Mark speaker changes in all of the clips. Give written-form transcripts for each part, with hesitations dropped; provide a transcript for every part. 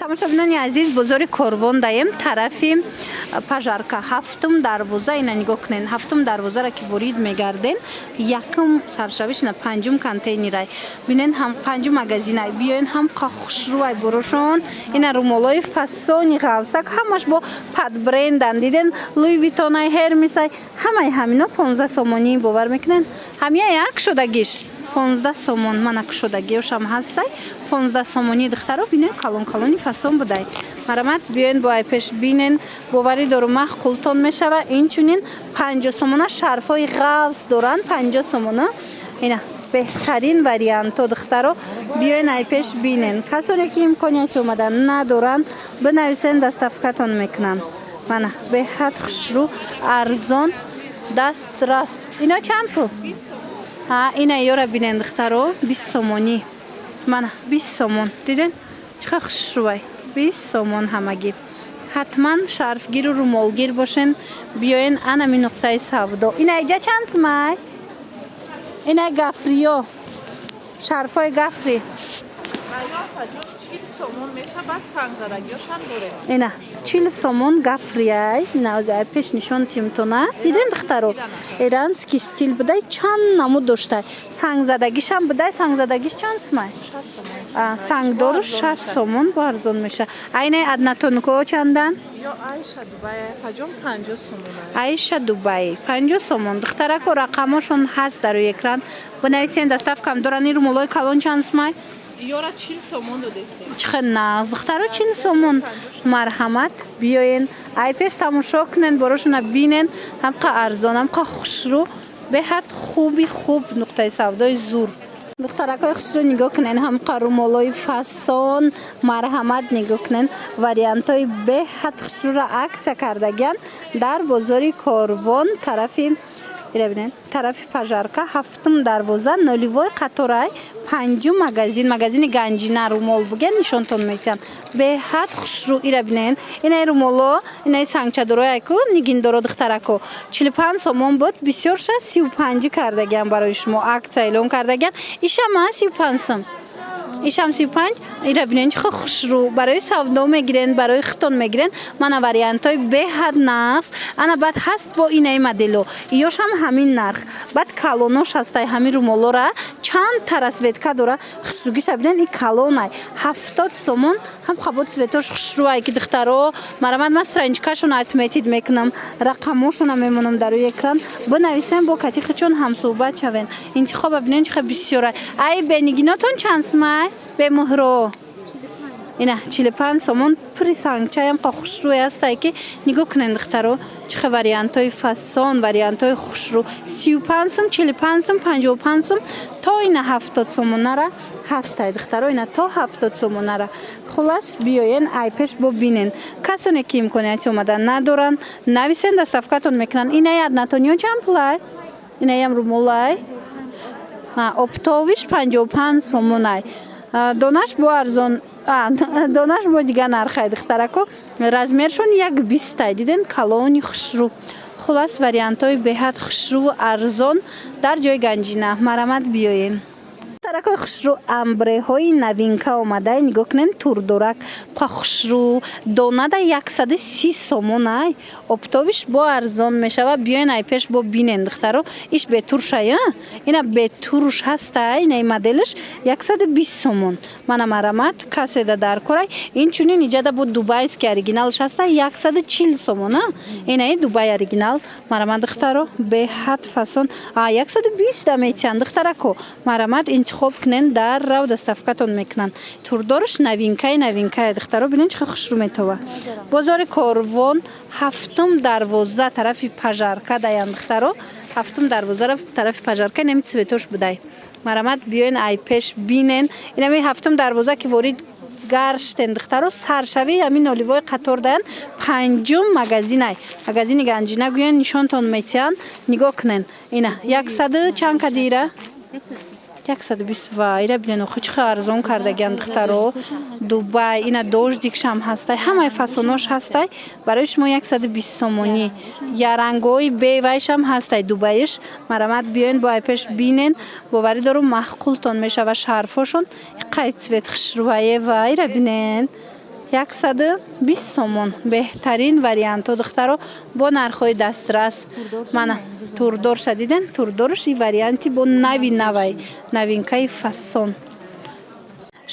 Speaker 1: тамошобинони азиз, бозори Корвон даем тарафи пажарка ҳафтум дарвоза. Ина нигоҳ кунед, ҳафтум дарвозаро ки ворид мегарден, якум саршавишна панҷум контейнерай бинен, ҳам панҷум магазинай биёен, ҳам хушрӯай бурошон. Ина румолои фасони ғавсак ҳамаш бо падбрендан, диден Луи Витонай, Ҳермесай, ҳамаи ҳамино 15 сомонӣ бовар мекунен. ҳамия як шудагиш 15 сомон, мана кушодагиёшам ҳастай 15 сомонӣ. духтаро бинен калон-калони фасон будай. марамат биёен бо айпеш бинен, бовари дору мах қултон мешава. Инчунин 50 сомона шарфҳои ғавс доранд, 50 сомона. ина беҳтарин варианто духтаро, биёен айпеш бинен. касоне ки имконияти омадан надоранд, бинависен, доставкатон мекунанд. мана беҳад хушрӯ, арзон, дастраст. ино чанд пул? ина ёра бинен духтаро, 20 сомонӣ. мана 20 сомон, диден чиқа хушрӯай, 20 сомон ҳамагӣ. ҳатман шарфгиру румолгир бошен, биёен анами нуқтаи савдо. ина иҷа чанд сумай? ина гафриё, шарфҳои гафри ина 40 сомон гафрияй. ина ози айпеш нишон тимтона, диден духтаро, иранский стил будай, чанд намуд доштай. сангзадагишам будай. сангзадагиш чанд сумай? 6 сомон. сангдору 6 сомон бо арзон меша. айнаи аднатонуко чандан? айша дубай ҳаҷом 50 сомон. айша дубай 50 сомон. духтарако рақамошон ҳаст дар экран, бинависен, доставкам доран. ин румолои калон чанд сумай? ёра 40 сомон додестем. чихел нағз духтаро, 40 сомон. марҳамат, биёен айпеш тамошо кунен, борошона бинен. ҳамқа арзон, ҳамқа хушрӯ, беҳад хуби хуб нуқтаи савдои зур. духтаракои хушрӯ нигоҳ кунен, ҳамқа румолои фасон, марҳамат нигоҳ кунен. вариантои беҳад хушрӯра аксия кардагиян дар бозори Корвон, тарафи пажарка, ҳафтум дарвоза, ноливой қаторай, панҷум магазин, магазини ганҷина румол буген нишонтон метиҳам. беҳад хушрӯ. ира бинен, инаи румоло, инаи сангчадорояку нигиндоро духтарако 45 сомон буд, бисёрша 35 кардагиян барои шумо аксия эълон кардагиян. ишама 35 сом, ишам 35. ира бинен чихо хушрӯ, барои савдо мегирен, барои хитон мегирен. мана вариантои беҳад нағз. ана баъд ҳаст бо инаи модело, ёшам ҳамин нарх. баъд калонош ҳастай, ҳамин румолора чанд тарасветка дора. хушрӯгиша бинен, и калонай 70 сомон. ҳам хабо цветош хушрӯай ки духтаро, марамат ман страничкашон отметид мекунам, рақамошона мемонам дар экран, бинависен, бо катихичон ҳамсӯҳбат шавен. интихоба бинен чихо бисёрай. ай бенигинотон чанд сумай? бемуҳро ина 45 сомон. пури сангчаям қа хушрӯи ҳастай ки нигоҳ кунен духтаро, чихо вариантои фасон, вариантои хушрӯ. 35 сом, 45 сом, 55 сом то ина 70 сомонара ҳастай духтаро, ина то 70 сомонара. хулас биёен айпеш бо бинен. касоне ки имконияти омадан надоранд, нависен, доставкатон мекунанд. инаи аднатониё чанд пулай? инаям румолай оптовиш 55 сомонай. донаш бо арзон, донаш бо дигар нархай духтарако. размершон як 20тай, диден калони хушрӯ. хулас вариантои беҳад хушрӯ, арзон дар ҷои ганҷина. марамат биёен. духтаракои хушрӯ, амбреҳои новинка омадай, нигоҳ кунен, турдорак қа хушрӯ, донада 130 сомонай. оптовиш бо арзон мешава. биёен айпеш бо бинен духтаро, иш бетуршай, ина бетуруш ҳастай. инаи моделиш 120 сомон. мана марамат, каседа дар корай. инчунин иҷада бо дубайский оригиналш ҳастай, 140 сомон. инаи дубай оригинал. марамат духтаро, беҳад фасон. 120 да метиҳанд духтарако. марамат, интихоб кунен, даррав доставкатон мекунанд. турдориш новинкаи духтаро, бинен чихо хушрӯ метова. бозори Корвон, ҳафтум дарвоза, тарафи пажарка даян духтаро. ҳафтум дарвозара тарафи пажарка, инами цветош будай. марамат, биёен айпеш бинен. инами ҳафтум дарвоза ки ворид гарштен духтаро, саршавии ҳамин оливои қатор даян. панҷум магазинай, магазини ганҷина гӯян нишонтон метиҳанд. нигоҳ кунен, ина 100 чанд кадира? 120. ва ира бинен, охи чихо арзон кардагиян духтаро. дубай, ина дождикшам ҳастай, ҳамаи фасонош ҳастай. барои шумо 120 сомонӣ. ярангои бевайшам ҳастай дубайиш. марамат, биёен бо айпеш бинен, боварӣ дорум маҳқултон мешава шарфошон. қай цвет хушрӯае ва ира бинен. 120 сомон. Беҳтарин вариантҳо духтаро бо нархҳои дастрас. Мана турдор шадиден, турдорш и варианти бо нави навай, новинкаи фасон.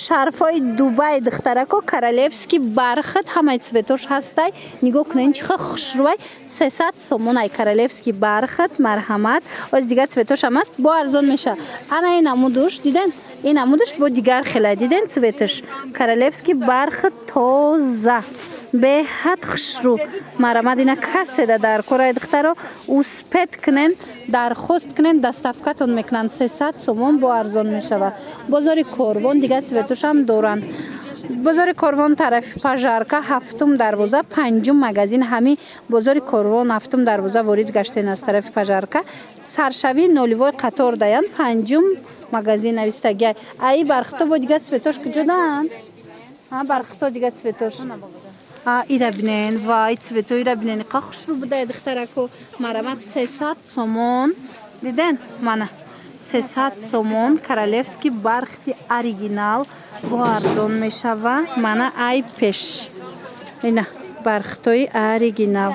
Speaker 1: Шарфҳои Дубай духтарако королевский бархат ҳамаи цветош ҳастай. Нигоҳ кунед чиха хушрӯвай 300 сомонай королевский бархат марҳамат. Оз дигар цветош ҳам аст бо арзон меша. Ана ин намудуш диден? Ин намудуш бо дигар хела диден цветош. Королевский бархат тоза. Беҳад хушрӯ. Марҳамат ина каседа дар корай духтаро успет кунен, дархост кунен, доставкатон мекунанд 300 сомон бо арзон мешава. Бозори Корвон дигар цветош ҳам доранд. Бозори Корвон тарафи Пажарка 7 дарвоза 5 магазин ҳами бозори Корвон 7 дарвоза ворид гаштен аз тарафи Пажарка. Саршави нолевой қатор даян 5 магазин навистагиай. Аи бархто бо дигар цветош куҷодан? Бархто дигар цветош. Ира бинен, вай цвето ира бинен. Қа хушрӯ будай духтарако. Марҳамат 300 сомон. Диден? Мана 300 сомон королевский бархти оригинал бо арзон мешава. Мана ай пеш. Ина бархтои оригинал.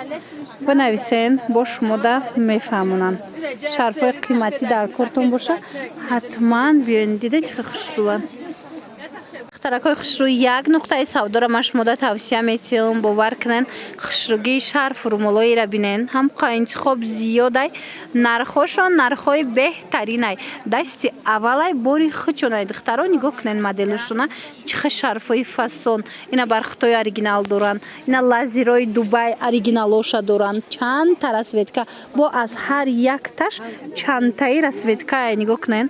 Speaker 1: Бинависен бо шумода мефаҳмонанд. Шарфҳои қиматӣ дар кортон боша. Ҳатман биён. Диден чӣ хушрӯанд. Духтаракои хушрӯ як нуқтаи савдоро ма шумода тавсия метиҳам бовар кунен. Хушрӯгии шарфу румолоиро бинен. Ҳамқа интихоб зиёдай. Нархҳошон нархҳои беҳтаринай. Дасти аввалай бори хучонай духтаро нигоҳ кунен моделашона чиха шарфҳои фасон. Ина бархтои оригинал доранд. Ина лазерои Дубай оригиналоша доранд. Чанд та расветка бо аз ҳар якташ чандтаи расветкае нигоҳ кунен.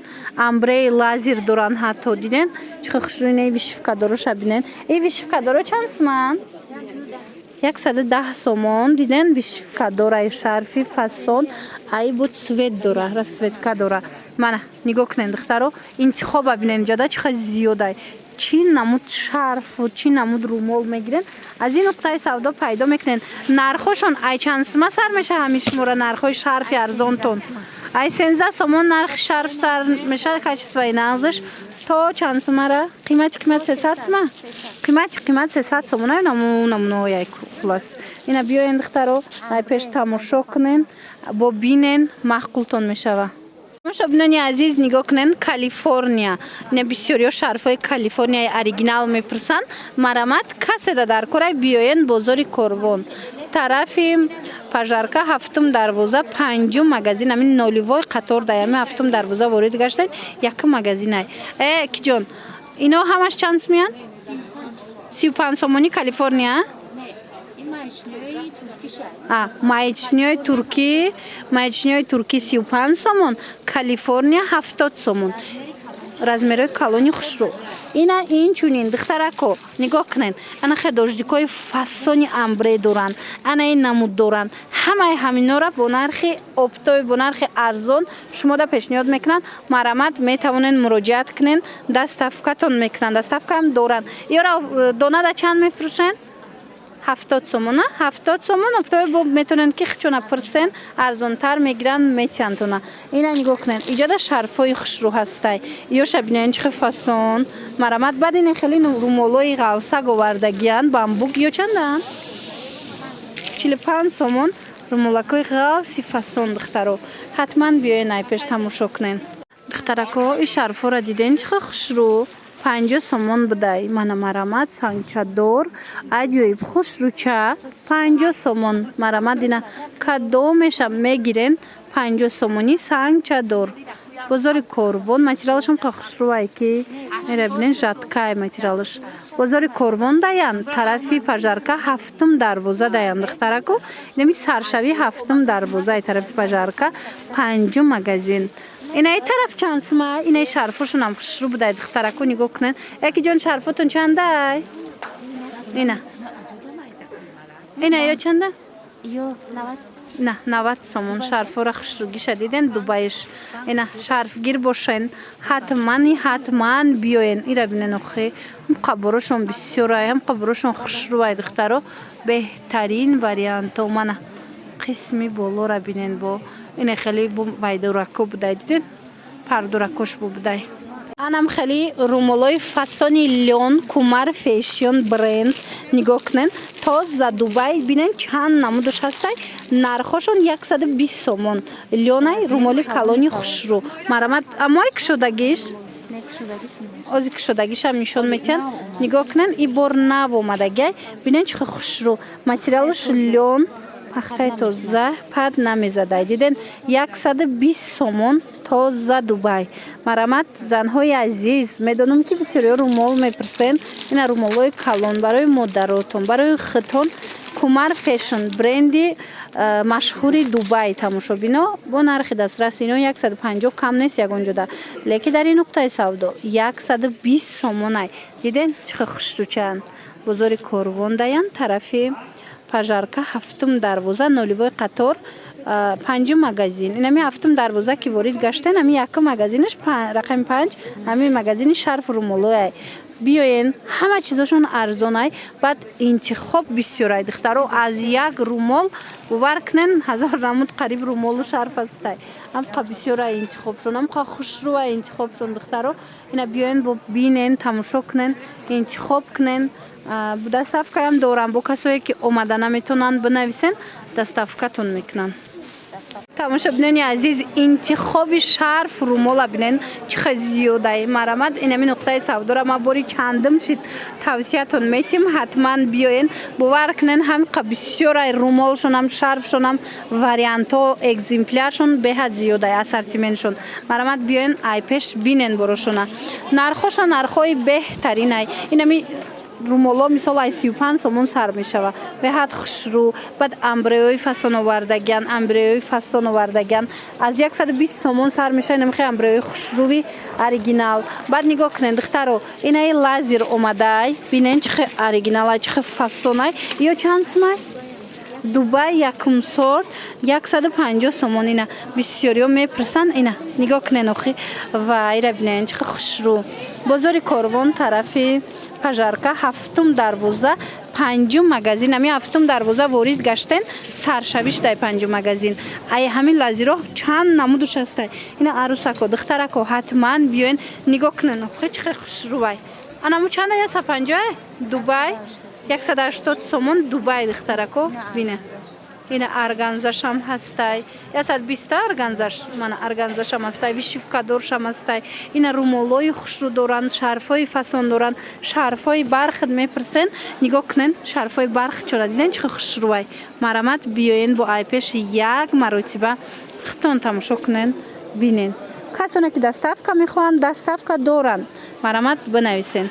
Speaker 1: Амбреи лазер доранд ҳатто диден. Чиха хушрӯ ина вишивкадороша бинен. Вишивкадоро чанд сомон? 110 сомон. Диден вишивкадораи шарфи фасон. Ай бу цвет дора, расветка дора. Мана нигоҳ кунен духтаро интихоба бинен ҷода чиха зиёдай. Чӣ намуд шарфу чӣ намуд румол мегирен. Аз ин нуқтаи савдо пайдо мекунен. Нархҳошон ай чанд сума сар меша ҳами шумора нархҳои шарфи арзонтон. Ай 13 сомон нархи шарф сар меша качествои нағзаш. То чанд сумара? Қимат 300 сума? Қимат 300 сомона намунояй хулас. Ина биёен духтаро ай пеш тамошо кунен, бо бинен маҳқултон мешава. Шобинони азиз нигоҳ кунен Калифорния. Ина бисёриё шарфҳои Калифорнияи оригинал мепурсанд. Марҳамат каседа дар корай биёен бозори Корвон. Тарафи Пажарка 7 дарвоза 5 магазин амин нолевой қатор даями 7 дарвоза ворид гаштен. Як магазинай. Киҷон ино ҳамаш чанд меянд? 35 сомони Калифорния? Маечниёи турки 35 сомон, Калифорния 70 сомон. Размерои калони хушрӯ. Ина инчунин духтарако нигоҳ кунен. Ана хе дождикои фасони амбре доранд. Ана ин намуд доранд. Ҳамаи ҳаминора бо нархи оптои бо нархи арзон шумода пешниҳод мекунанд. Марҳамат метавонен муроҷиат кунен. Доставкатон мекунанд. Доставка ҳам доранд. Ёра донада чанд мефурӯшен? 70 сомон. 70 сомон оптои бо метавонен ки хичона пурсен арзонтар мегиранд метиантона. Ина нигоҳ кунен. Иҷода шарфҳои хушрӯ ҳастай. Ёша бинен чихи фасон. Марҳамат баъд ин хеле румолои ғавсак овардагиянд бамбук ё чандан? 45 сомон румолакои ғавси фасон духтаро. Ҳатман биёен ай пеш тамошо кунен. Духтарако ин шарфҳоро диден чихи хушрӯ. 50 сомон будай. Мана марҳамат сангчадор аҷоиб хушрӯча 50 сомон. Марҳамат ина кадомеша мегирен 50 сомони сангчадор. Бозори Корвон материалашам қа хушрӯай ки мера бинен жаткай материалаш. Бозори Корвон даян тарафи Пажарка 7 дарвоза даян духтарако. Инами саршави 7 дарвоза ай тарафи Пажарка 5 магазин. Инаи тараф чанд сума? Инаи шарфҳошонам хушрӯ будай духтарако нигоҳ кунен. Якиҷон шарфотон чандай? Ина. Ина ё чанда? Ё 90. 90 сомон шарфҳоро хушрӯгиша диден Дубайш. Ина шарфгир бошен. Ҳатман биёен. Ира бинен охи. Қаборошон бисёрай. Қаборошон хушрӯай духтаро. Беҳтарин варианто мана. Қисми болора бинен бо ина хеле бу вайдорако будай диден. Пардуракош бу будай. анам хеле румолои фасони лён кумар фэшн бренд нигоҳ кунен тоза Дубай бинен чанд намудаш ҳастай нархошон 120 сомон лёнай румоли калони хушрӯ марамат амои кушодагиш ози кушодагишам нишон метиҳан нигоҳ кунен и бор нав омадагай бинен чихи хушрӯ материалуш лён пахтаи тоза пад намезадай диден 120 сомон тоза Дубай марамат занҳои азиз медонам ки бисёриҳо румол мепурсен ина румолҳои калон барои модаротон барои хитон кумар фэшн бренди машҳури Дубай тамошобино бо нархи дастрас ино 150 кам нест ягонҷода леки дар ин нуқтаи савдо 120 сомонай диден чихи хушрӯчаанд бозори корвондаян тарафи пажарка ҳафтум дарвоза ноливои қатор 5 магазин инами ҳафтум дарвоза ки ворид гаштен ами якум магазинаш рақами 5 ами магазини шарф румолояй биёен ҳама чизошон арзонай баъд интихоб бисёрай духтаро аз як румол бовар кунен 1000 намуд қариб румолу шарф ҳастай амқа бисёрай интихобшон амқа хушрӯай интихобшон духтаро ина биёен бо бинен тамошо кунен интихоб кунен доставкаам дорам бо касое ки омада наметонанд бинависен доставкатон мекунанд тамошобинони азиз интихоби шарф румола бинен чихе зиёдай марамад инами нуқтаи савдора ма бори чандум шид тавсиятон метим ҳатман биёен бовар кунен ҳамқа бисёрай румолшонам шарфшонам вариантҳо экземпляршон беҳад зиёдай ассортиментшон марамад биёен айпеш бинен борошона нархоша нархҳои беҳтаринай инами румоло мисол ай 35 сомон сар мешава беҳад хушрӯ баъд амбреои фасон овардаган амбреои фасон овардаган аз 120 сомон сар мешава инамихе амбреои хушрӯви оригинал баъд нигоҳ кунен духтаро инаи лазер омадай бинен чихе оригиналай чихе фасонай ё чанд сумай Дубай якум сорт 150 сомон ина бисёриҳо мепурсанд ина нигоҳ кунен охи вайра бинен чихе хушрӯ бозори корвон тарафи пажарка ҳафтум дарвоза 5 магазин ами ҳафтум дарвоза ворид гаштен саршавиш дай 5 магазин ай ҳамин лазиро чанд намудуш ҳастай ина арусако духтарако ҳатман биёен нигоҳ кунен чихе хушрӯвай анаму чанда 150 Дубай 180 сомон Дубай духтарако бина ина арганзашам ҳастай 120 арганзаш мана арганзашам ҳастай вишивкадоршам ҳастай ина румолои хушрӯ доранд шарфҳои фасон доранд шарфҳои бархат мепурсен нигоҳ кунен шарфҳои барх чора диден чихе хушрӯвай марамат биёен бо айпеш як маротиба хитон тамошо кунен бинен касоне ки доставка мехоҳанд доставка доранд марамат бинависен